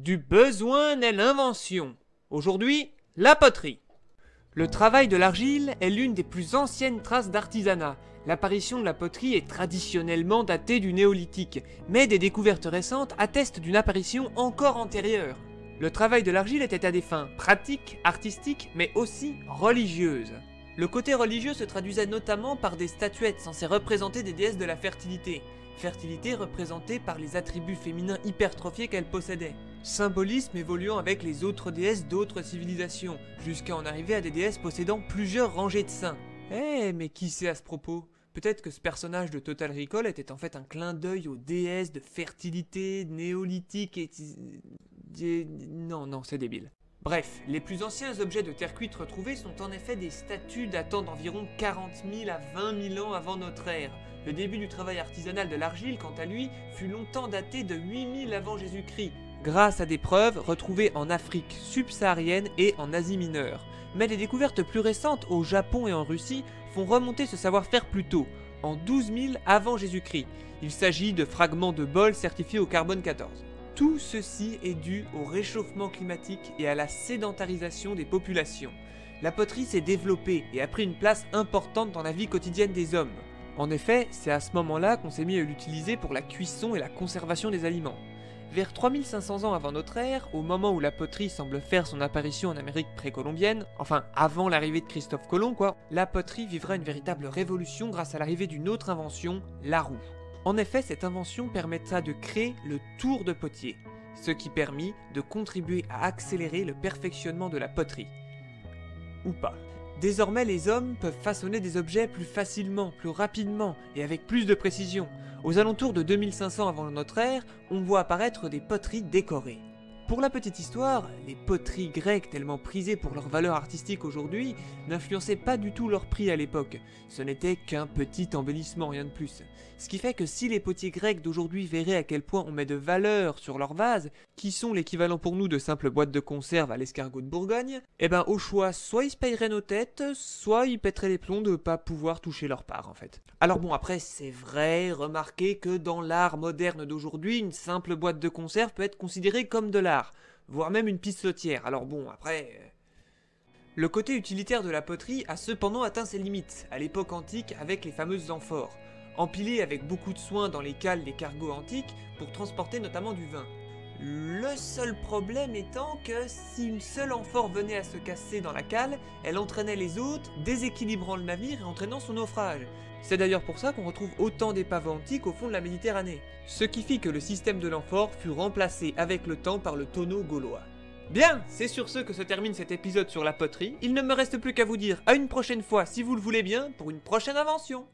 Du besoin naît l'invention. Aujourd'hui, la poterie. Le travail de l'argile est l'une des plus anciennes traces d'artisanat. L'apparition de la poterie est traditionnellement datée du néolithique, mais des découvertes récentes attestent d'une apparition encore antérieure. Le travail de l'argile était à des fins pratiques, artistiques, mais aussi religieuses. Le côté religieux se traduisait notamment par des statuettes censées représenter des déesses de la fertilité. Fertilité représentée par les attributs féminins hypertrophiés qu'elle possédait. Symbolisme évoluant avec les autres déesses d'autres civilisations, jusqu'à en arriver à des déesses possédant plusieurs rangées de seins. Mais qui sait à ce propos? Peut-être que ce personnage de Total Recall était en fait un clin d'œil aux déesses de fertilité néolithique et... Non, c'est débile. Bref, les plus anciens objets de terre cuite retrouvés sont en effet des statues datant d'environ 40 000 à 20 000 ans avant notre ère. Le début du travail artisanal de l'argile, quant à lui, fut longtemps daté de 8 000 avant Jésus-Christ, grâce à des preuves retrouvées en Afrique subsaharienne et en Asie mineure. Mais les découvertes plus récentes au Japon et en Russie font remonter ce savoir-faire plus tôt, en 12 000 avant Jésus-Christ. Il s'agit de fragments de bols certifiés au carbone 14. Tout ceci est dû au réchauffement climatique et à la sédentarisation des populations. La poterie s'est développée et a pris une place importante dans la vie quotidienne des hommes. En effet, c'est à ce moment-là qu'on s'est mis à l'utiliser pour la cuisson et la conservation des aliments. Vers 3500 ans avant notre ère, au moment où la poterie semble faire son apparition en Amérique précolombienne, enfin avant l'arrivée de Christophe Colomb quoi, la poterie vivra une véritable révolution grâce à l'arrivée d'une autre invention, la roue. En effet, cette invention permettra de créer le tour de potier, ce qui permit de contribuer à accélérer le perfectionnement de la poterie. Ou pas. Désormais, les hommes peuvent façonner des objets plus facilement, plus rapidement et avec plus de précision. Aux alentours de 2500 avant notre ère, on voit apparaître des poteries décorées. Pour la petite histoire, les poteries grecques tellement prisées pour leur valeur artistique aujourd'hui n'influençaient pas du tout leur prix à l'époque. Ce n'était qu'un petit embellissement, rien de plus. Ce qui fait que si les potiers grecs d'aujourd'hui verraient à quel point on met de valeur sur leurs vases, qui sont l'équivalent pour nous de simples boîtes de conserve à l'escargot de Bourgogne, au choix, soit ils se payeraient nos têtes, soit ils pèteraient les plombs de pas pouvoir toucher leur part en fait. Alors bon, après c'est vrai, remarquez que dans l'art moderne d'aujourd'hui, une simple boîte de conserve peut être considérée comme de l'art, voire même une pissotière. Alors bon, après... Le côté utilitaire de la poterie a cependant atteint ses limites, à l'époque antique avec les fameuses amphores, empilées avec beaucoup de soin dans les cales des cargos antiques pour transporter notamment du vin. Le seul problème étant que si une seule amphore venait à se casser dans la cale, elle entraînait les autres, déséquilibrant le navire et entraînant son naufrage. C'est d'ailleurs pour ça qu'on retrouve autant d'épaves antiques au fond de la Méditerranée. Ce qui fit que le système de l'amphore fut remplacé avec le temps par le tonneau gaulois. Bien, c'est sur ce que se termine cet épisode sur la poterie. Il ne me reste plus qu'à vous dire à une prochaine fois si vous le voulez bien pour une prochaine invention.